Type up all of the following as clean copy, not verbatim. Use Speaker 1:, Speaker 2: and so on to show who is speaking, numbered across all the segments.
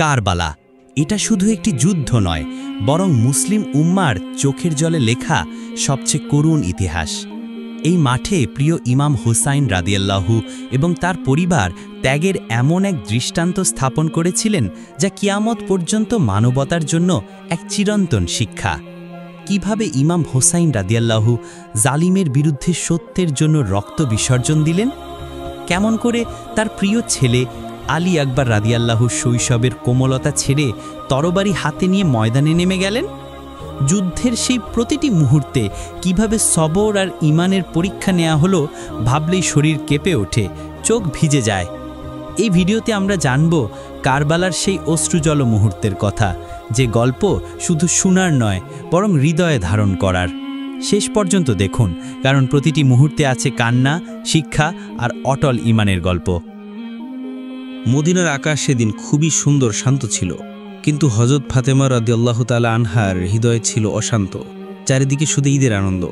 Speaker 1: কারবালা এটা শুধু একটি যুদ্ধ নয়, বরং মুসলিম উম্মার চোখের জলে লেখা সবচেয়ে করুণ ইতিহাস। এই মাঠে প্রিয় ইমাম হুসাইন রাদিয়াল্লাহু এবং তার পরিবার ত্যাগের এমন এক দৃষ্টান্ত স্থাপন করেছিলেন যা কিয়ামত পর্যন্ত মানবতার জন্য এক চিরন্তন শিক্ষা। কিভাবে ইমাম হুসাইন রাদিয়াল্লাহু জালিমের বিরুদ্ধে সত্যের জন্য রক্ত বিসর্জন দিলেন, কেমন করে তার প্রিয় ছেলে আলী আকবর রাদিয়াল্লাহু শৈশবের কোমলতা ছেড়ে তরবারি হাতে নিয়ে ময়দানে নেমে গেলেন। যুদ্ধের সেই প্রতিটি মুহূর্তে কিভাবে সবর আর ইমানের পরীক্ষা নেওয়া হলো, ভাবলেই শরীর কেঁপে ওঠে, চোখ ভিজে যায়। এই ভিডিওতে আমরা জানব কারবালার সেই অশ্রুজল মুহূর্তের কথা, যে গল্প শুধু শোনার নয় বরং হৃদয়ে ধারণ করার। শেষ পর্যন্ত দেখুন, কারণ প্রতিটি মুহূর্তে আছে কান্না, শিক্ষা আর অটল ইমানের গল্প।
Speaker 2: মদিনার আকাশ সেদিন খুবই সুন্দর, শান্ত ছিল, কিন্তু হযরত ফাতেমা রাদিয়াল্লাহু তাআলা আনহার হৃদয়ে ছিল অশান্ত। চারিদিকে শুধু ঈদের আনন্দ,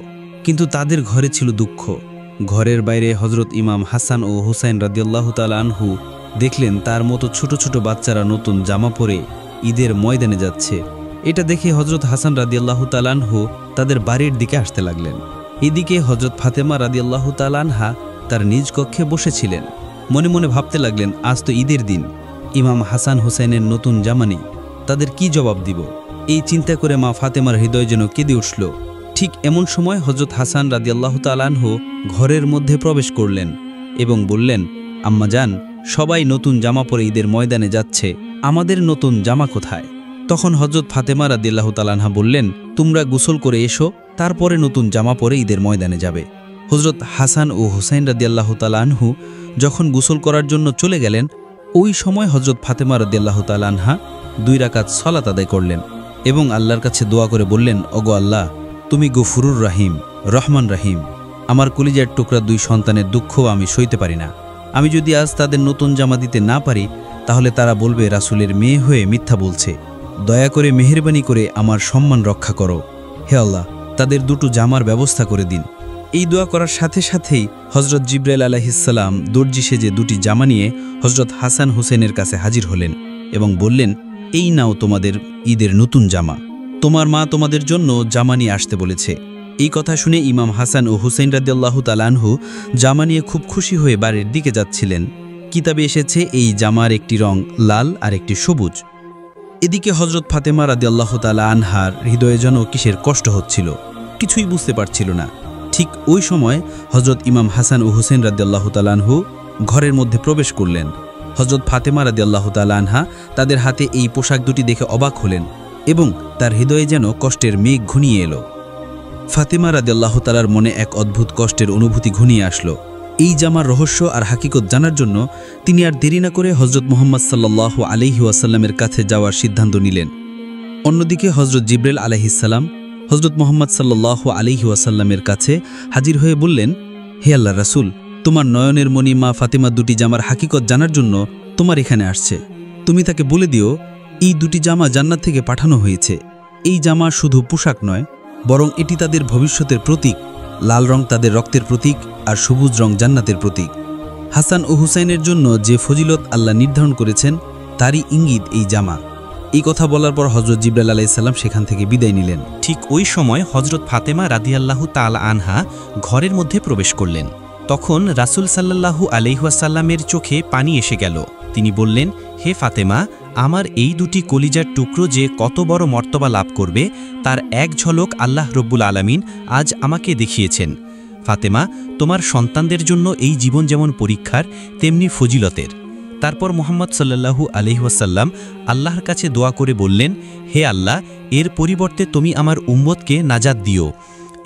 Speaker 2: কিন্তু তাদের ঘরে ছিল দুঃখ। ঘরের বাইরে হযরত ইমাম হাসান ও হুসাইন রাদিয়াল্লাহু তাআলা আনহু দেখলেন তার মতো ছোট ছোট বাচ্চারা নতুন জামা পরে ঈদের ময়দানে যাচ্ছে। এটা দেখে হযরত হাসান রাদিয়াল্লাহু তাআলা আনহু তাদের বাড়ির দিকে আসতে লাগলেন। এদিকে হযরত ফাতেমা রাদিয়াল্লাহু তাআলা আনহা তার নিজ কক্ষে বসেছিলেন। মনে মনে ভাবতে লাগলেন, আজ তো ঈদের দিন, ইমাম হাসান হুসাইনের নতুন জামা নেই, তাদের কি জবাব দিব? এই চিন্তা করে মা ফাতেমার হৃদয় যেন কেঁদে উঠল। ঠিক এমন সময় হযরত হাসান রাদিয়াল্লাহু তাআলা আনহু ঘরের মধ্যে প্রবেশ করলেন এবং বললেন, আম্মা জান, সবাই নতুন জামা পরে ঈদের ময়দানে যাচ্ছে, আমাদের নতুন জামা কোথায়? তখন হযরত ফাতেমা রাদিয়াল্লাহু তাআলা আনহা বললেন, তোমরা গোসল করে এসো, তারপরে নতুন জামা পরে ঈদের ময়দানে যাবে। হযরত হাসান ও হুসাইন রাদিয়াল্লাহু তাআলা আনহু যখন গোসল করার জন্য চলে গেলেন, ওই সময় হযরত ফাতেমা রাদিয়াল্লাহু তাআলা আনহা 2 রাকাত সালাত আদায় করলেন এবং আল্লাহর কাছে দোয়া করে বললেন, ওগো আল্লাহ, তুমি গফুরুর রাহিম, রহমান রাহিম। আমার কলিজার টুকরা 2 সন্তানের দুঃখ আমি সইতে পারি না। আমি যদি আজ তাদের নতুন জামা দিতে না পারি, তাহলে তারা বলবে রাসূলের মেয়ে হয়ে মিথ্যা বলছে। দয়া করে মেহেরবানি করে আমার সম্মান রক্ষা করো। হে আল্লাহ, তাদের 2টো জামার ব্যবস্থা করে দিন। এই দোয়া করার সাথে সাথেই হযরত জিবরাইল আলাইহিস সালাম দর্জি সেজে 2টি জামা নিয়ে হযরত হাসান হুসেনের কাছে হাজির হলেন এবং বললেন, এই নাও তোমাদের ঈদের নতুন জামা, তোমার মা তোমাদের জন্য জামা নিয়ে আসতে বলেছে। এই কথা শুনে ইমাম হাসান ও হুসাইন রাদিয়াল্লাহু তাআলা আনহু জামা নিয়ে খুব খুশি হয়ে বাড়ির দিকে যাচ্ছিলেন। কিতাবে এসেছে এই জামার একটি রং লাল আর একটি সবুজ। এদিকে হযরত ফাতেমা রাদিয়াল্লাহু তাআলা আনহার হৃদয়ে যেন কিসের কষ্ট হচ্ছিল, কিছুই বুঝতে পারছিল না। ঠিক ওই সময় হযরত ইমাম হাসান ও হুসেন রাদিয়াল্লাহু তাআলা আনহু ঘরের মধ্যে প্রবেশ করলেন। হযরত ফাতেমা রাদিয়াল্লাহু তাআলা আনহা তাদের হাতে এই পোশাক 2টি দেখে অবাক হলেন এবং তার হৃদয়ে যেন কষ্টের মেঘ ঘনিয়ে এলো। ফাতেমা রাদিয়াল্লাহু তাআলার মনে এক অদ্ভুত কষ্টের অনুভূতি ঘনিয়ে আসলো। এই জামার রহস্য আর হাকিকত জানার জন্য তিনি আর দেরি না করে হযরত মুহাম্মদ সাল্লাল্লাহু আলাইহি ওয়াসাল্লামের কাছে যাওয়ার সিদ্ধান্ত নিলেন। অন্যদিকে হযরত জিবরাইল আলাইহিস সালাম হযরত মুহাম্মদ সাল্লাল্লাহু আলাইহি ওয়াসাল্লামের কাছে হাজির হয়ে বললেন, হে আল্লাহর রাসূল, তোমার নয়নের মণি মা ফাতেমা 2টি জামার হাকিকত জানার জন্য তোমার এখানে আসছে। তুমি তাকে বলে দিও, এই 2টি জামা জান্নাত থেকে পাঠানো হয়েছে। এই জামা শুধু পোশাক নয়, বরং এটি তাদের ভবিষ্যতের প্রতীক। লাল রং তাদের রক্তের প্রতীক আর সবুজ রং জান্নাতের প্রতীক। হাসান ও হুসাইনের জন্য যে ফজিলত আল্লাহ নির্ধারণ করেছেন, তারই ইঙ্গিত এই জামা। এই কথা বলার পর হযরত জিবরাইল আলাইহিস সালাম সেখান থেকে বিদায় নিলেন।
Speaker 1: ঠিক ওই সময় হযরত ফাতেমা রাদিয়াল্লাহু তাআলা আনহা ঘরের মধ্যে প্রবেশ করলেন। তখন রাসূল সাল্লাল্লাহু আলাইহি ওয়াসাল্লামের চোখে পানি এসে গেল। তিনি বললেন, হে ফাতেমা, আমার এই 2টি কলিজার টুকরো যে কত বড় মর্তবা লাভ করবে, তার এক ঝলক আল্লাহ রব্বুল আলামিন আজ আমাকে দেখিয়েছেন। ফাতেমা, তোমার সন্তানদের জন্য এই জীবন যেমন পরীক্ষার, তেমনি ফজিলতের। তারপর মুহাম্মদ সাল্লাল্লাহু আলাইহি ওয়াসাল্লাম আল্লাহর কাছে দোয়া করে বললেন, হে আল্লাহ, এর পরিবর্তে তুমি আমার উম্মতকে নাজাত দিও।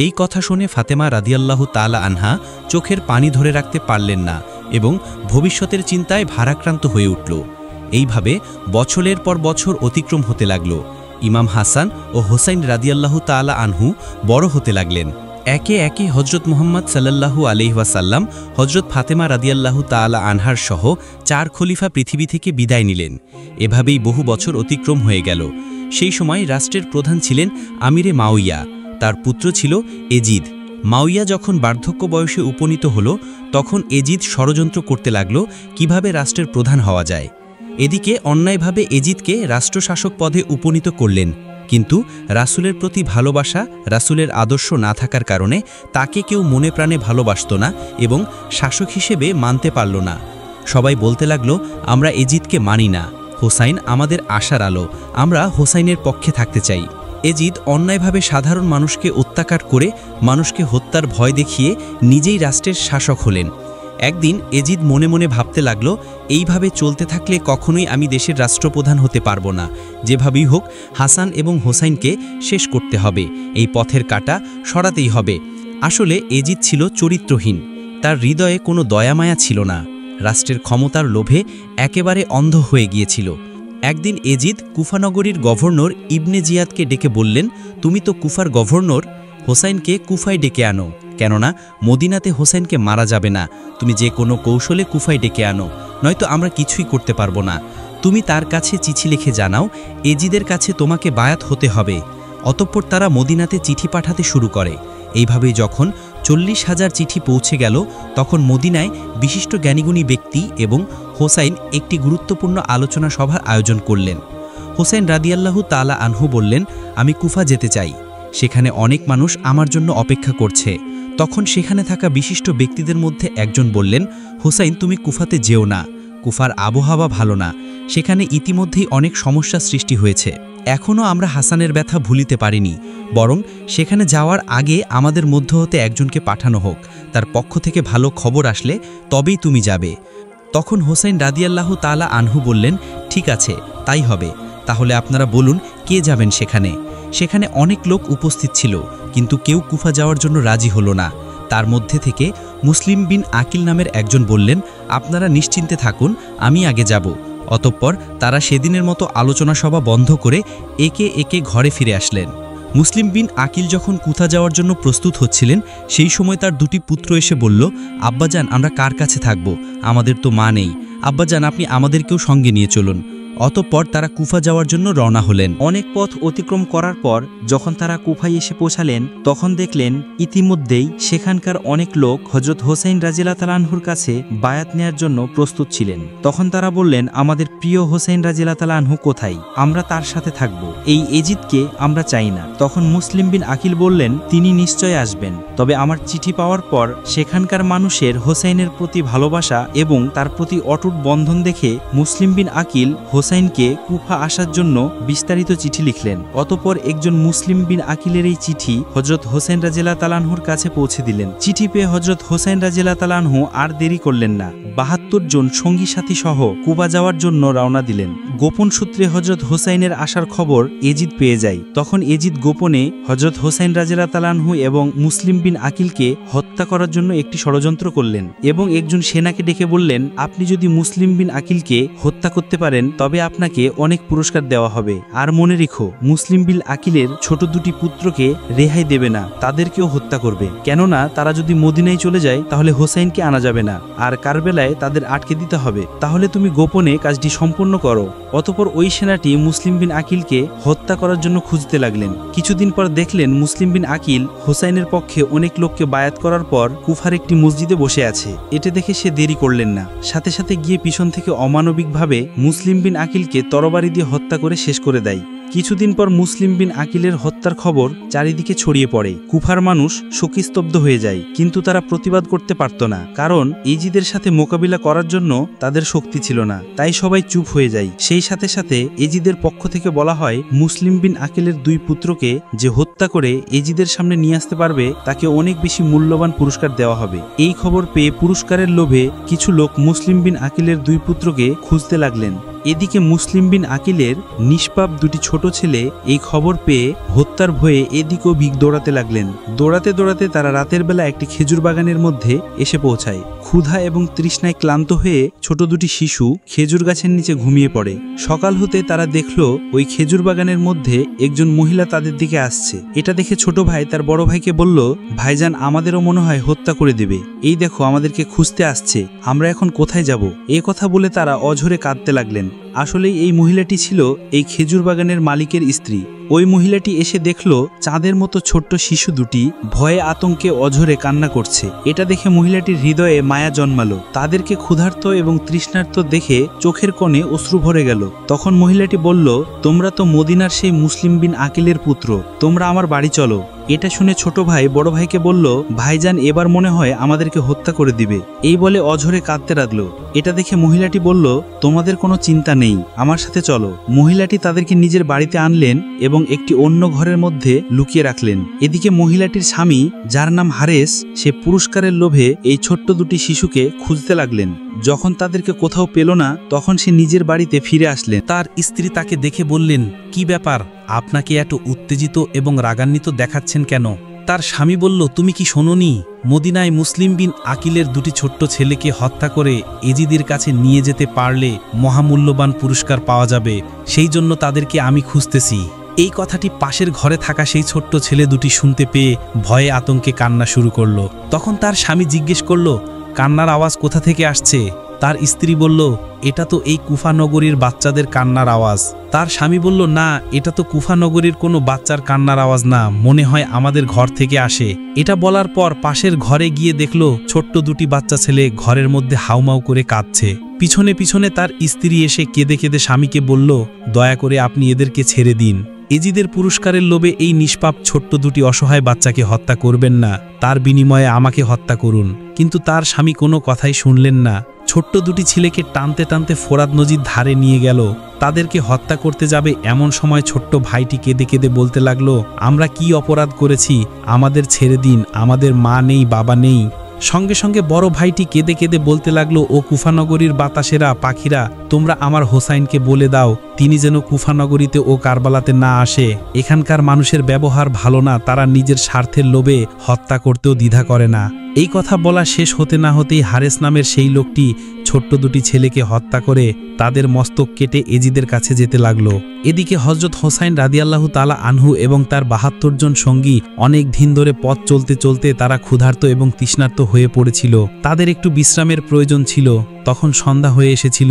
Speaker 1: এই কথা শুনে ফাতেমা রাদিয়াল্লাহু তাআলা আনহা চোখের পানি ধরে রাখতে পারলেন না এবং ভবিষ্যতের চিন্তায় ভারাক্রান্ত হয়ে উঠল। এইভাবে বছরের পর বছর অতিক্রম হতে লাগল। ইমাম হাসান ও হুসাইন রাদিয়াল্লাহু তাআলা আনহু বড় হতে লাগলেন। একে একে হযরত মুহাম্মদ সাল্লাল্লাহু আলাইহি ওয়াসাল্লাম হযরত ফাতেমা রাদিয়াল্লাহু তাআলা আনহার সহ 4 খলিফা পৃথিবী থেকে বিদায় নিলেন। এভাবেই বহু বছর অতিক্রম হয়ে গেল। সেই সময় রাষ্ট্রের প্রধান ছিলেন আমিরে মাউইয়া, তার পুত্র ছিল এজিদ। মাউইয়া যখন বার্ধক্য বয়সে উপনীত হল, তখন এজিদ ষড়যন্ত্র করতে লাগল কিভাবে রাষ্ট্রের প্রধান হওয়া যায়। এদিকে অন্যায়ভাবে এজিদকে রাষ্ট্রশাসক পদে উপনীত করলেন, কিন্তু রাসূলের প্রতি ভালোবাসা, রাসূলের আদর্শ না থাকার কারণে তাকে কেউ মনে প্রাণে ভালোবাসত না এবং শাসক হিসেবে মানতে পারল না। সবাই বলতে লাগলো, আমরা এজিদকে মানি না, হোসাইন আমাদের আশার আলো, আমরা হোসাইনের পক্ষে থাকতে চাই। এজিদ অন্যায়ভাবে সাধারণ মানুষকে অত্যাচার করে মানুষকে হত্যার ভয় দেখিয়ে নিজেই রাষ্ট্রের শাসক হলেন। একদিন এজিদ মনে মনে ভাবতে লাগলো, এইভাবে চলতে থাকলে কখনোই আমি দেশের রাষ্ট্রপ্রধান হতে পারবো না। যেভাবেই হোক হাসান এবং হোসাইনকে শেষ করতে হবে, এই পথের কাঁটা সরাতেই হবে। আসলে এজিদ ছিল চরিত্রহীন, তার হৃদয়ে কোনো দয়ামায়া ছিল না, রাষ্ট্রের ক্ষমতার লোভে একেবারে অন্ধ হয়ে গিয়েছিল। একদিন এজিদ কুফানগরীর গভর্নর ইবনে জিয়াদকে ডেকে বললেন, তুমি তো কুফার গভর্নর, হোসাইনকে কুফায় ডেকে আনো, কেননা মদিনাতে হোসাইনকে মারা যাবে না। তুমি যে কোনো কৌশলে কুফায় ডেকে আনো, নয়তো আমরা কিছুই করতে পারবো না। তুমি তার কাছে চিঠি লিখে জানাও এজিদের কাছে তোমাকে বায়াত হতে হবে। অতঃপর তারা মদিনাতে চিঠি পাঠাতে শুরু করে। এইভাবেই যখন 40,000 চিঠি পৌঁছে গেল, তখন মদিনায় বিশিষ্ট জ্ঞানীগুণী ব্যক্তি এবং হোসাইন একটি গুরুত্বপূর্ণ আলোচনা সভার আয়োজন করলেন। হোসাইন রাদিয়াল্লাহু তাআলা আনহু বললেন, আমি কুফা যেতে চাই, সেখানে অনেক মানুষ আমার জন্য অপেক্ষা করছে। তখন সেখানে থাকা বিশিষ্ট ব্যক্তিদের মধ্যে একজন বললেন, হোসাইন তুমি কুফাতে যেও না, কুফার আবহাওয়া ভালো না, সেখানে ইতিমধ্যেই অনেক সমস্যা সৃষ্টি হয়েছে। এখনও আমরা হাসানের ব্যথা ভুলিতে পারিনি, বরং সেখানে যাওয়ার আগে আমাদের মধ্য হতে একজনকে পাঠানো হোক, তার পক্ষ থেকে ভালো খবর আসলে তবেই তুমি যাবে। তখন হোসাইন রাদিয়াল্লাহু তাআলা আনহু বললেন, ঠিক আছে, তাই হবে, তাহলে আপনারা বলুন কে যাবেন সেখানে। সেখানে অনেক লোক উপস্থিত ছিল, কিন্তু কেউ কুফা যাওয়ার জন্য রাজি হলো না। তার মধ্যে থেকে মুসলিম বিন আকিল নামের একজন বললেন, আপনারা নিশ্চিন্তে থাকুন, আমি আগে যাব। অতঃপর তারা সেদিনের মতো আলোচনা সভা বন্ধ করে একে একে ঘরে ফিরে আসলেন। মুসলিম বিন আকিল যখন কুফা যাওয়ার জন্য প্রস্তুত হচ্ছিলেন, সেই সময় তার দুটি পুত্র এসে বলল, আব্বাজান আমরা কার কাছে থাকব, আমাদের তো মা নেই, আব্বাজান আপনি আমাদেরকেও সঙ্গে নিয়ে চলুন। অতঃপর তারা কুফা যাওয়ার জন্য রওনা হলেন। অনেক পথ অতিক্রম করার পর যখন তারা কুফায় এসে পৌঁছালেন, তখন দেখলেন ইতিমধ্যেই সেখানকার অনেক লোক হযরত হোসাইন রাদিয়াল্লাহু তাআলা আনহুর কাছে বায়াত নেয়ার জন্য প্রস্তুত ছিলেন। তখন তারা বললেন, আমাদের প্রিয় হোসাইন রাদিয়াল্লাহু তাআলা আনহু কোথায়, আমরা তার সাথে থাকব, এই এজিদকে আমরা চাই না। তখন মুসলিম বিন আকিল বললেন, তিনি নিশ্চয় আসবেন, তবে আমার চিঠি পাওয়ার পর সেখানকার মানুষের হোসাইনের প্রতি ভালোবাসা এবং তার প্রতি অটুট বন্ধন দেখে মুসলিম বিন আকিল হোসাইনকে কুফা আসার জন্য বিস্তারিত চিঠি লিখলেন। অতঃপর একজন মুসলিম বিন আকিলের এই চিঠি হযরত হোসাইন রাদিয়াল্লাহু তাআলা আনহুর কাছে পৌঁছে দিলেন। চিঠি পেয়ে হযরত হোসাইন রাদিয়াল্লাহু তাআলা আনহু আর দেরি করলেন না, 72 জন সঙ্গী সাথী সহ কুফা যাওয়ার জন্য রওনা দিলেন। গোপন সূত্রে হযরত হোসাইনের আসার খবর এজিদ পেয়ে যায়। তখন এজিদ গোপনে হযরত হোসাইন রাদিয়াল্লাহু তাআলা আনহু এবং মুসলিম বিন আকিলকে হত্যা করার জন্য একটি ষড়যন্ত্র করলেন এবং একজন সেনাকে ডেকে বললেন, আপনি যদি মুসলিম বিন আকিলকে হত্যা করতে পারেন তবে আপনাকে অনেক পুরস্কার দেওয়া হবে। আর মনে রেখো, মুসলিম বিন আকিলের ছোট দুটি পুত্রকে রেহাই দেবে না, তাদেরকেও হত্যা করবে, কেননা তারা যদি মদিনায় চলে যায় তাহলে হোসাইনকে আনা যাবে না, আর কারবেলায় তাদের আটকে দিতে হবে। তাহলে তুমি গোপনে কাজটি সম্পন্ন করো। অতঃপর ওই সেনাটি মুসলিম বিন আকিলকে হত্যা করার জন্য খুঁজতে লাগলেন। কিছুদিন পর দেখলেন মুসলিম বিন আকিল হোসাইনের পক্ষে অনেক লোককে বায়াত করার পর কুফার একটি মসজিদে বসে আছে। এটা দেখে সে দেরি করলেন না, সাথে সাথে গিয়ে পিছন থেকে অমানবিকভাবে মুসলিম বিন আকিলকে তরবারি দিয়ে হত্যা করে শেষ করে দেয়। কিছুদিন পর মুসলিম বিন আকিলের হত্যার খবর চারিদিকে ছড়িয়ে পড়ে। কুফার মানুষ শোকস্তব্ধ হয়ে যায়, কিন্তু তারা প্রতিবাদ করতে পারত না, কারণ এজিদের সাথে মোকাবিলা করার জন্য তাদের শক্তি ছিল না। তাই সবাই চুপ হয়ে যায়। সেই সাথে সাথে এজিদের পক্ষ থেকে বলা হয়, মুসলিম বিন আকিলের 2 পুত্রকে যে হত্যা করে এজিদের সামনে নিয়ে আসতে পারবে তাকে অনেক বেশি মূল্যবান পুরস্কার দেওয়া হবে। এই খবর পেয়ে পুরস্কারের লোভে কিছু লোক মুসলিম বিন আকিলের 2 পুত্রকে খুঁজতে লাগলেন। এদিকে মুসলিম বিন আকিলের নিষ্পাপ 2টি ছোট ছেলে এই খবর পেয়ে হত্যার ভয়ে এদিক ওদিক দৌড়াতে লাগলেন। দৌড়াতে দৌড়াতে তারা রাতের বেলা একটি খেজুর বাগানের মধ্যে এসে পৌঁছায়। ক্ষুধা এবং তৃষ্ণায় ক্লান্ত হয়ে ছোট 2টি শিশু খেজুর গাছের নিচে ঘুমিয়ে পড়ে। সকাল হতে তারা দেখল ওই খেজুর বাগানের মধ্যে একজন মহিলা তাদের দিকে আসছে। এটা দেখে ছোট ভাই তার বড় ভাইকে বলল, ভাইজান আমাদেরও মনে হয় হত্যা করে দেবে, এই দেখো আমাদেরকে খুঁজতে আসছে, আমরা এখন কোথায় যাব? এই কথা বলে তারা অঝরে কাঁদতে লাগলেন।
Speaker 3: আসলেই এই মহিলাটি ছিল এই খেজুর বাগানের মালিকের স্ত্রী। ওই মহিলাটি এসে দেখল চাঁদের মতো ছোট্ট শিশু দুটি ভয়ে আতঙ্কে অঝরে কান্না করছে। এটা দেখে মহিলাটির হৃদয়ে মায়া জন্মালো। তাদেরকে ক্ষুধার্ত এবং তৃষ্ণার্ত দেখে চোখের কোণে অশ্রু ভরে গেল। তখন মহিলাটি বলল, তোমরা তো মদিনার সেই মুসলিম বিন আকিলের পুত্র, তোমরা আমার বাড়ি চলো। এটা শুনে ছোট ভাই বড় ভাইকে বলল, ভাইজান এবার মনে হয় আমাদেরকে হত্যা করে দিবে। এই বলে অঝরে কাঁদতে লাগলো। এটা দেখে মহিলাটি বলল, তোমাদের কোনো চিন্তা নেই, আমার সাথে চলো। মহিলাটি তাদেরকে নিজের বাড়িতে আনলেন এবং একটি অন্য ঘরের মধ্যে লুকিয়ে রাখলেন। এদিকে মহিলাটির স্বামী, যার নাম হারেস, সে পুরস্কারের লোভে এই ছোট্ট দুটি শিশুকে খুঁজতে লাগলেন। যখন তাদেরকে কোথাও পেল না, তখন সে নিজের বাড়িতে ফিরে আসলেন।
Speaker 2: তার স্ত্রী তাকে দেখে বললেন, কি ব্যাপার, আপনাকে এত উত্তেজিত এবং রাগান্বিত দেখাচ্ছেন কেন? তার স্বামী বলল, তুমি কি শোনোনি, মদিনায় মুসলিম বিন আকিলের দুটি ছোট্ট ছেলেকে হত্যা করে এজিদের কাছে নিয়ে যেতে পারলে মহামূল্যবান পুরস্কার পাওয়া যাবে, সেই জন্য তাদেরকে আমি খুঁজতেছি। এই কথাটি পাশের ঘরে থাকা সেই ছোট্ট ছেলে দুটি শুনতে পেয়ে ভয়ে আতঙ্কে কান্না শুরু করল। তখন তার স্বামী জিজ্ঞেস করল, কান্নার আওয়াজ কোথা থেকে আসছে? তার স্ত্রী বলল, এটা তো এই কুফা নগরীর বাচ্চাদের কান্নার আওয়াজ। তার স্বামী বলল, না, এটা তো কুফা নগরীর কোনো বাচ্চার কান্নার আওয়াজ না, মনে হয় আমাদের ঘর থেকে আসে। এটা বলার পর পাশের ঘরে গিয়ে দেখল ছোট্ট দুটি বাচ্চা ছেলে ঘরের মধ্যে হাউমাউ করে কাঁদছে। পিছনে পিছনে তার স্ত্রী এসে কেঁদে কেঁদে স্বামীকে বলল, দয়া করে আপনি এদেরকে ছেড়ে দিন। এজিদের পুরস্কারের লোভে এই নিষ্পাপ ছোট্ট দুটি অসহায় বাচ্চাকে হত্যা করবেন না, তার বিনিময়ে আমাকে হত্যা করুন। কিন্তু তার স্বামী কোনো কথাই শুনলেন না। ছোট্ট দুটি ছেলেকে টানতে টানতে ফোরাত নদীর ধারে নিয়ে গেল। তাদেরকে হত্যা করতে যাবে এমন সময় ছোট্ট ভাইটি কেঁদে কেঁদে বলতে লাগলো, আমরা কি অপরাধ করেছি, আমাদের ছেড়ে দিন, আমাদের মা নেই, বাবা নেই। সঙ্গে সঙ্গে বড় ভাইটি কেঁদে কেঁদে বলতে লাগলো, ও কুফানগরীর বাতাসেরা, পাখিরা, তোমরা আমার হোসাইনকে বলে দাও তিনি যেন কুফানগরীতে ও কারবালাতে না আসে। এখানকার মানুষের ব্যবহার ভালো না, তারা নিজের স্বার্থের লোভে হত্যা করতেও দ্বিধা করে না। এই কথা বলা শেষ হতে না হতেই হারেস নামের সেই লোকটি ছোট্ট দুটি ছেলেকে হত্যা করে তাদের মস্তক কেটে এজিদের কাছে যেতে লাগলো। এদিকে হযরত হোসাইন রাদিয়াল্লাহু তাআলা আনহু এবং তার ৭২ জন সঙ্গী অনেক দিন ধরে পথ চলতে চলতে তারা ক্ষুধার্ত এবং তৃষ্ণার্ত হয়ে পড়েছিল। তাদের একটু বিশ্রামের প্রয়োজন ছিল। তখন সন্ধ্যা হয়ে এসেছিল।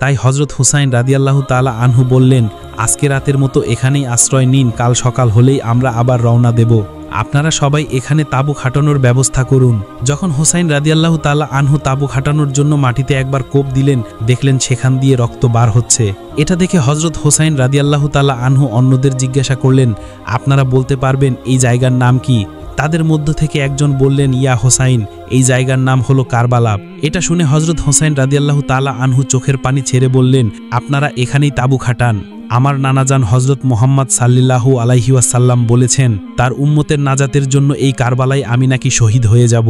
Speaker 2: তাই হযরত হোসাইন রাদিয়াল্লাহু তাআলা আনহু বললেন, আজকে রাতের মতো এখানেই আশ্রয় নিন, কাল সকাল হলেই আমরা আবার রওনা দেব। আপনারা সবাই এখানে তাঁবু খাটানোর ব্যবস্থা করুন। যখন হোসাইন রাদিয়াল্লাহু তাআলা আনহু তাঁবু খাটানোর জন্য মাটিতে একবার কোপ দিলেন, দেখলেন সেখান দিয়ে রক্ত বার হচ্ছে। এটা দেখে হযরত হোসাইন রাদিয়াল্লাহু তাআলা আনহু অন্যদের জিজ্ঞাসা করলেন, আপনারা বলতে পারবেন এই জায়গার নাম কি? তাদের মধ্য থেকে একজন বললেন, ইয়া হোসাইন, এই জায়গার নাম হলো কারবালা। এটা শুনে হযরত হোসাইন রাদিয়াল্লাহু তাআলা আনহু চোখের পানি ছেড়ে বললেন, আপনারা এখানেই তাঁবু খাটান। আমার নানাজান হযরত মুহাম্মদ সাল্লাল্লাহু আলাইহি ওয়াসাল্লাম বলেছেন, তার উম্মতের নাজাতের জন্য এই কারবালায় আমি নাকি শহীদ হয়ে যাব।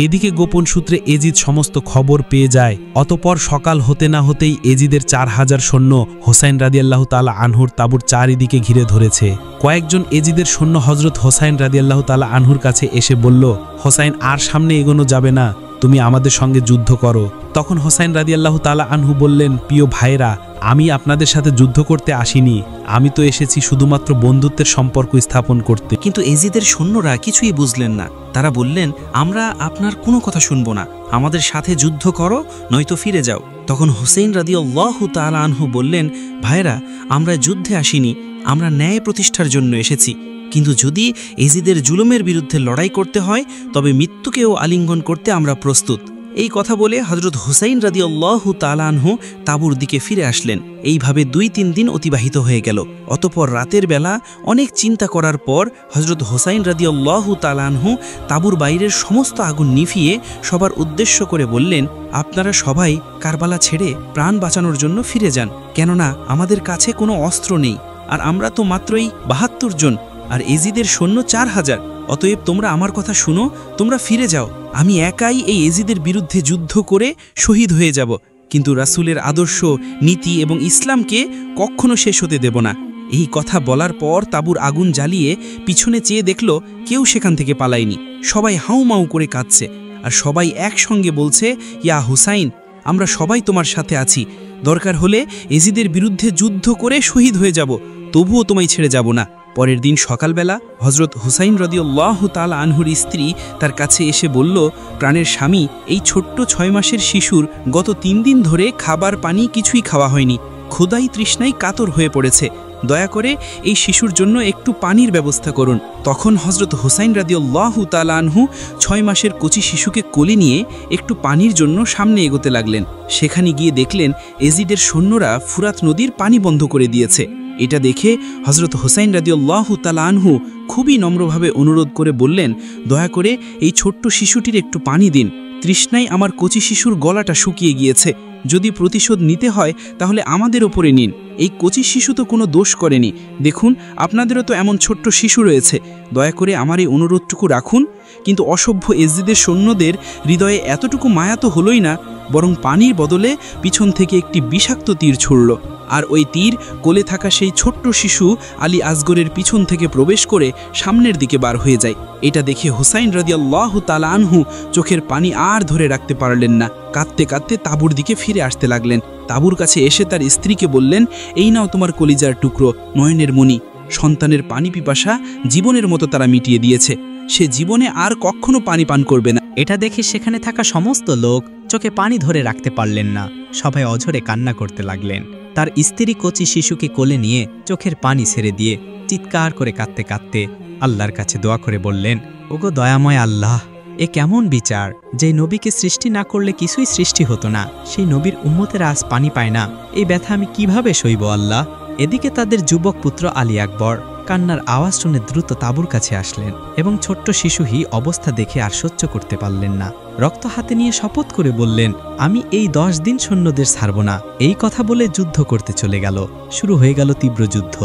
Speaker 2: এদিকে গোপন সূত্রে এজিদ সমস্ত খবর পেয়ে যায়। অতপর সকাল হতে না হতেই এজিদের 4000 সৈন্য হোসাইন রাদিয়াল্লাহু তাআলা আনহুর তাঁবুর চারিদিকে ঘিরে ধরেছে। কয়েকজন এজিদের সৈন্য হযরত হোসাইন রাদিয়াল্লাহু তাআলা আনহুর কাছে এসে বলল, হোসাইন, আর সামনে এগোনো যাবে না, তুমি আমাদের সঙ্গে যুদ্ধ করো। তখন হোসাইন রাদিয়াল্লাহু তাআলা আনহু বললেন, প্রিয় ভাইরা, আমি আপনাদের সাথে যুদ্ধ করতে আসিনি, আমি তো এসেছি শুধুমাত্র বন্ধুত্বের সম্পর্ক স্থাপন করতে।
Speaker 1: কিন্তু এজিদের সৈন্যরা কিছুই বুঝলেন না। তারা বললেন, আমরা আপনার কোনো কথা শুনব না, আমাদের সাথে যুদ্ধ করো, নয়তো ফিরে যাও। তখন হোসেইন রাদিয়াল্লাহু তাআলা আনহু বললেন, ভাইরা, আমরা যুদ্ধে আসিনি, আমরা ন্যায় প্রতিষ্ঠার জন্য এসেছি। কিন্তু যদি এজিদের জুলুমের বিরুদ্ধে লড়াই করতে হয়, তবে মৃত্যুকেও আলিঙ্গন করতে আমরা প্রস্তুত। এই কথা বলে হযরত হোসাইন রাদিয়াল্লাহু তাআলা আনহু তাঁবুর দিকে ফিরে আসলেন। এইভাবে 2-3 দিন অতিবাহিত হয়ে গেল। অতঃপর রাতের বেলা অনেক চিন্তা করার পর হযরত হোসাইন রাদিয়াল্লাহু তাআলা আনহু তাঁবুর বাইরের সমস্ত আগুন নিভিয়ে সবার উদ্দেশ্য করে বললেন, আপনারা সবাই কারবালা ছেড়ে প্রাণ বাঁচানোর জন্য ফিরে যান, কেননা আমাদের কাছে কোনো অস্ত্র নেই, আর আমরা তো মাত্রই 72 জন, আর এজিদের সৈন্য 4000। অতএব তোমরা আমার কথা শুনো, তোমরা ফিরে যাও। আমি একাই এই এজিদের বিরুদ্ধে যুদ্ধ করে শহীদ হয়ে যাব, কিন্তু রাসূলের আদর্শ, নীতি এবং ইসলামকে কখনো শেষ হতে দেব না। এই কথা বলার পর তাঁবুর আগুন জ্বালিয়ে পিছনে চেয়ে দেখল কেউ সেখান থেকে পালায়নি। সবাই হাউমাউ করে কাঁদছে, আর সবাই একসঙ্গে বলছে, ইয়া হুসাইন, আমরা সবাই তোমার সাথে আছি, দরকার হলে এজিদের বিরুদ্ধে যুদ্ধ করে শহীদ হয়ে যাব, তবুও তোমায় ছেড়ে যাব না। পরের দিন সকালবেলা হযরত হুসাইন রাদিয়াল্লাহু তাআলা আনহুর স্ত্রী তার কাছে এসে বলল, প্রাণের স্বামী, এই ছোট্ট 6 মাসের শিশুর গত 3 দিন ধরে খাবার পানি কিছুই খাওয়া হয়নি।
Speaker 3: ক্ষুধাই তৃষ্ণাই কাতর হয়ে পড়েছে, দয়া করে এই শিশুর জন্য একটু পানির ব্যবস্থা করুন। তখন হজরত হুসাইন রাদিয়াল্লাহু তাআলা আনহু 6 মাসের কচি শিশুকে কোলে নিয়ে একটু পানির জন্য সামনে এগোতে লাগলেন। সেখানে গিয়ে দেখলেন এজিদের সৈন্যরা ফুরাত নদীর পানি বন্ধ করে দিয়েছে। এটা দেখে হজরত হুসাইন রাদিয়াল্লাহু তাআলা আনহু খুবই নম্রভাবে অনুরোধ করে বললেন, দয়া করে এই ছোট্ট শিশুটির একটু পানি দিন, তৃষ্ণায় আমার কচি শিশুর গলাটা শুকিয়ে গিয়েছে, যদি প্রতিশোধ নিতে হয় তাহলে আমাদের ওপরে নিন, এই কচি শিশু তো কোনো দোষ করেনি, দেখুন আপনাদেরও তো এমন ছোট্ট শিশু রয়েছে, দয়া করে আমার এই অনুরোধটুকু রাখুন। কিন্তু অসভ্য এজিদের সৈন্যদের হৃদয়ে এতটুকু মায়া তো হলোই না, বরং পানির বদলে পিছন থেকে একটি বিষাক্ত তীর ছুড়ল, আর ওই তীর কোলে থাকা সেই ছোট্ট শিশু আলী আসগরের পিছন থেকে প্রবেশ করে সামনের দিকে বার হয়ে যায়। এটা দেখে হুসাইন রাদিয়াল্লাহু তাআলা আনহু চোখের পানি আর ধরে রাখতে পারলেন না, কাঁদতে কাঁদতে তাঁবুর দিকে ফিরে আসতে লাগলেন। তাঁবুর কাছে এসে তার স্ত্রীকে বললেন, এই নাও তোমার কলিজার টুকরো, নয়নের মণি। সন্তানের পানি পিপাসা জীবনের মতো তারা মিটিয়ে দিয়েছে, সে জীবনে আর কখনো পানি পান করবে না।
Speaker 1: এটা দেখে সেখানে থাকা সমস্ত লোক চোখে পানি ধরে রাখতে পারলেন না, সবাই অঝরে কান্না করতে লাগলেন। তার স্ত্রী কচি শিশুকে কোলে নিয়ে চোখের পানি ছেড়ে দিয়ে চিৎকার করে কাঁদতে কাঁদতে আল্লাহর কাছে দোয়া করে বললেন, ওগো দয়াময় আল্লাহ, এ কেমন বিচার, যে নবীকে সৃষ্টি না করলে কিছুই সৃষ্টি হতো না, সেই নবীর উম্মতেরা আজ পানি পায় না, এই ব্যথা আমি কিভাবে সইব আল্লাহ। এদিকে তাদের যুবক পুত্র আলী আকবর কান্নার আওয়াজ শুনে দ্রুত তাঁবুর কাছে আসলেন এবং ছোট্ট শিশুহি অবস্থা দেখে আর সহ্য করতে পারলেন না। রক্ত হাতে নিয়ে শপথ করে বললেন, আমি এই 10 দিন সৈন্যদের ছাড়ব না। এই কথা বলে যুদ্ধ করতে চলে গেল। শুরু হয়ে গেল তীব্র যুদ্ধ।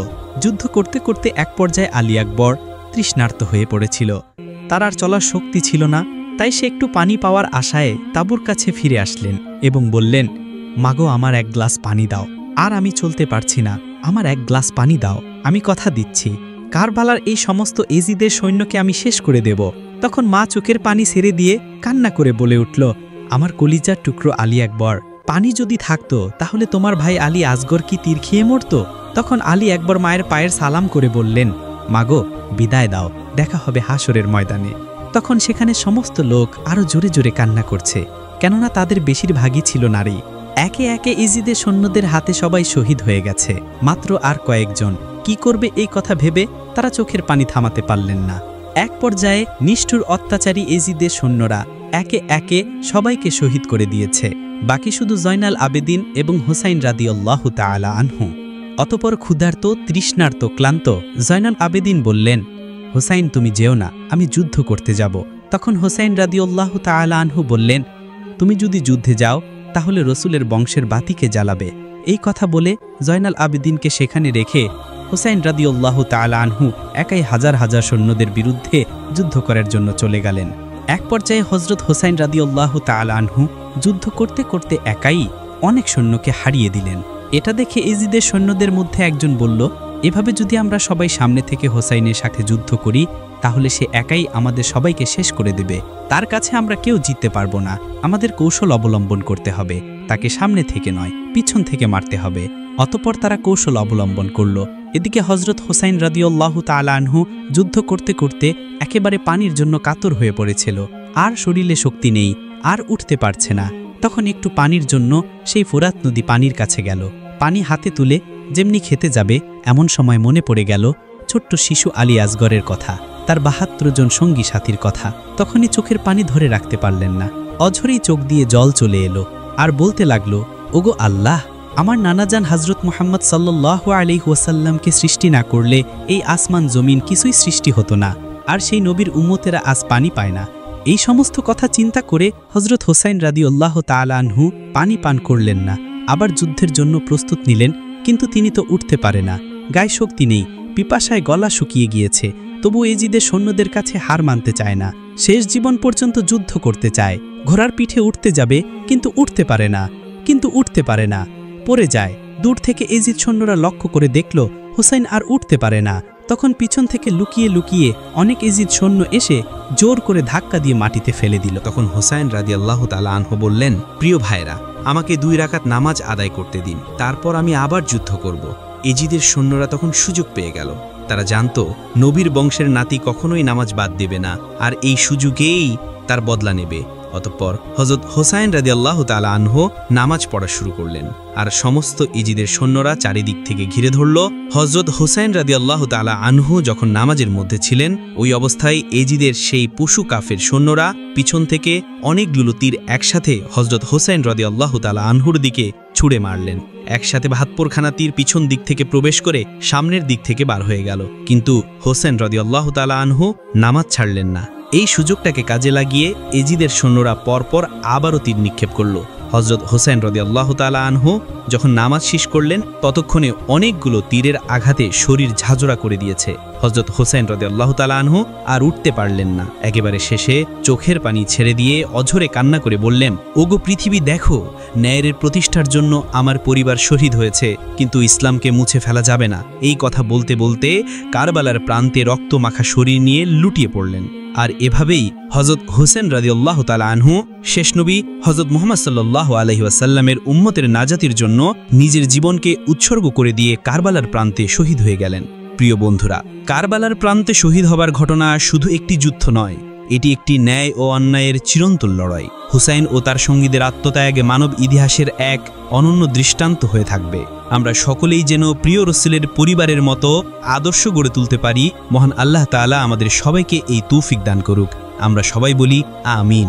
Speaker 1: যুদ্ধ করতে করতে এক পর্যায়ে আলী আকবর তৃষ্ণার্ত হয়ে পড়েছিল, তার আর চলার শক্তি ছিল না, তাই সে একটু পানি পাওয়ার আশায় তাঁবুর কাছে ফিরে আসলেন এবং বললেন, মাগো আমার এক গ্লাস পানি দাও, আর আমি চলতে পারছি না, আমার এক গ্লাস পানি দাও, আমি কথা দিচ্ছি কারবালার এই সমস্ত এজিদের সৈন্যকে আমি শেষ করে দেব। তখন মা চোখের পানি ছেড়ে দিয়ে কান্না করে বলে উঠল, আমার কলিজার টুকরো আলী আকবর, পানি যদি থাকতো তাহলে তোমার ভাই আলী আসগর কি তীর খেয়ে মরত? তখন আলী আকবর মায়ের পায়ের সালাম করে বললেন, মাগো বিদায় দাও, দেখা হবে হাসরের ময়দানে। তখন সেখানে সমস্ত লোক আরো জোরে জোরে কান্না করছে, কেননা তাদের বেশিরভাগই ছিল নারী। একে একে ইজিদের সৈন্যদের হাতে সবাই শহীদ হয়ে গেছে, মাত্র আর কয়েকজন। কি করবে এই কথা ভেবে তারা চোখের পানি থামাতে পারলেন না। এক পর্যায়ে নিষ্ঠুর অত্যাচারী এজিদের সৈন্যরা একে একে সবাইকে শহীদ করে দিয়েছে, বাকি শুধু জয়নাল আবেদিন এবং হুসাইন রাদিয়াল্লাহু তাআলা আনহু। অতপর ক্ষুধার্ত তৃষ্ণার্ত ক্লান্ত জয়নাল আবেদিন বললেন, হুসাইন তুমি যেও না, আমি যুদ্ধ করতে যাব। তখন হুসাইন রাদিয়াল্লাহু তাআলা আনহু বললেন, তুমি যদি যুদ্ধে যাও তাহলে রসুলের বংশের বাতিকে জ্বালাবে। এই কথা বলে জয়নাল আবেদিনকে সেখানে রেখে হুসাইন রাদিয়াল্লাহু তাআলা আনহু একাই হাজার হাজার সৈন্যদের বিরুদ্ধে যুদ্ধ করার জন্য চলে গেলেন। এক পর্যায়ে হযরত হুসাইন রাদিয়াল্লাহু তাআলা আনহু যুদ্ধ করতে করতে একাই অনেক সৈন্যকে হারিয়ে দিলেন। এটা দেখে ইজিদের সৈন্যদের মধ্যে একজন বলল, এভাবে যদি আমরা সবাই সামনে থেকে হুসাইনের সাথে যুদ্ধ করি তাহলে সে একাই আমাদের সবাইকে শেষ করে দেবে, তার কাছে আমরা কেউ জিততে পারবো না, আমাদের কৌশল অবলম্বন করতে হবে, তাকে সামনে থেকে নয় পিছন থেকে মারতে হবে। অতঃপর তারা কৌশল অবলম্বন করল। এদিকে হযরত হুসাইন রাদিয়াল্লাহু তাআলা আনহু যুদ্ধ করতে করতে একেবারে পানির জন্য কাতর হয়ে পড়েছিল, আর শরীরে শক্তি নেই, আর উঠতে পারছে না। তখন একটু পানির জন্য সেই ফোরাত নদী পানির কাছে গেল। পানি হাতে তুলে যেমনি খেতে যাবে এমন সময় মনে পড়ে গেল ছোট্ট শিশু আলী আসগরের কথা, তার ৭২ জন সঙ্গী সাথীর কথা। তখনই চোখের পানি ধরে রাখতে পারলেন না, অঝরেই চোখ দিয়ে জল চলে এলো, আর বলতে লাগলো, ওগো আল্লাহ, আমার নানাজান হযরত মুহাম্মদ সাল্লাল্লাহু আলাইহি ওয়াসাল্লামকে সৃষ্টি না করলে এই আসমান জমিন কিছুই সৃষ্টি হতো না, আর সেই নবীর উম্মতেরা আজ পানি পায় না। এই সমস্ত কথা চিন্তা করে হযরত হুসাইন রাদিয়াল্লাহু তাআলা আনহু পানি পান করলেন না। আবার যুদ্ধের জন্য প্রস্তুত নিলেন, কিন্তু তিনি তো উঠতে পারে না, গায়ে শক্তি নেই, পিপাসায় গলা শুকিয়ে গিয়েছে। তবু এজিদের সৈন্যদের কাছে হার মানতে চায় না, শেষ জীবন পর্যন্ত যুদ্ধ করতে চায়। ঘোড়ার পিঠে উঠতে যাবে কিন্তু উঠতে পারে না, পড়ে যায়। দূর থেকে এজিদ সৈন্যরা লক্ষ্য করে দেখল হুসাইন আর উঠতে পারে না। তখন পিছন থেকে লুকিয়ে লুকিয়ে অনেক এজিদ সৈন্য এসে জোর করে ধাক্কা দিয়ে মাটিতে ফেলে দিল।
Speaker 2: তখন হুসাইন রাদিয়াল্লাহু তাআলা আনহু বললেন, প্রিয় ভাইরা, আমাকে 2 রাকাত নামাজ আদায় করতে দিন, তারপর আমি আবার যুদ্ধ করব। এজিদের সৈন্যরা তখন সুযোগ পেয়ে গেল। তারা জানত নবীর বংশের নাতি কখনোই নামাজ বাদ দেবে না, আর এই সুযোগেই তার বদলা নেবে।
Speaker 1: অতঃপর হযরত হোসাইন রাদিয়াল্লাহু তাআলা আনহু নামাজ পড়া শুরু করলেন আর সমস্ত ইজিদের সৈন্যরা চারিদিক থেকে ঘিরে ধরল। হযরত হোসাইন রাদিয়াল্লাহু তাআলা আনহু যখন নামাজের মধ্যে ছিলেন ওই অবস্থায় এজিদের সেই পশু কাফের সৈন্যরা পিছন থেকে অনেকগুলো তীর একসাথে হযরত হোসাইন রাদিয়াল্লাহু তাআলা আনহুর দিকে ছুঁড়ে মারলেন। একসাথে ৭২খানা তীর পিছন দিক থেকে প্রবেশ করে সামনের দিক থেকে বার হয়ে গেল, কিন্তু হোসেন রাদিয়াল্লাহু তাআলা আনহু নামাজ ছাড়লেন না। এই সুযোগটাকে কাজে লাগিয়ে এজিদের সৈন্যরা পরপর আবারও তীর নিক্ষেপ করল। হযরত হোসেন রাদিয়াল্লাহু তাআলা আনহু যখন নামাজ শেষ করলেন ততক্ষণে অনেকগুলো তীরের আঘাতে শরীর ঝাঁঝরা করে দিয়েছে। হযরত হোসেন রাদিয়াল্লাহু তাআলা আনহু আর উঠতে পারলেন না। একেবারে শেষে চোখের পানি ছেড়ে দিয়ে অঝরে কান্না করে বললেন, ওগো পৃথিবী দেখো, ন্যায়ের প্রতিষ্ঠার জন্য আমার পরিবার শহীদ হয়েছে, কিন্তু ইসলামকে মুছে ফেলা যাবে না। এই কথা বলতে বলতে কারবালার প্রান্তে রক্ত মাখা শরীর নিয়ে লুটিয়ে পড়লেন। আর এভাবেই হযরত হোসেন রাদিয়াল্লাহু তাআলা আনহু শেষ নবী হযরত মুহাম্মদ সাল্লাল্লাহু আলাইহি ওয়াসাল্লামের উম্মতের নাজাতের জন্য নিজের জীবনকে উৎসর্গ করে দিয়ে কারবালার প্রান্তে শহীদ হয়ে গেলেন। প্রিয় বন্ধুরা, কারবালার প্রান্তে শহীদ হবার ঘটনা শুধু একটি যুদ্ধ নয়, এটি একটি ন্যায় ও অন্যায়ের চিরন্তন লড়াই। হুসাইন ও তার সঙ্গীদের আত্মত্যাগ মানব ইতিহাসের এক অনন্য দৃষ্টান্ত হয়ে থাকবে। আমরা সকলেই যেন প্রিয় রাসূলের পরিবারের মতো আদর্শ গড়ে তুলতে পারি। মহান আল্লাহ তাআলা আমাদের সবাইকে এই তৌফিক দান করুক। আমরা সবাই বলি আমিন।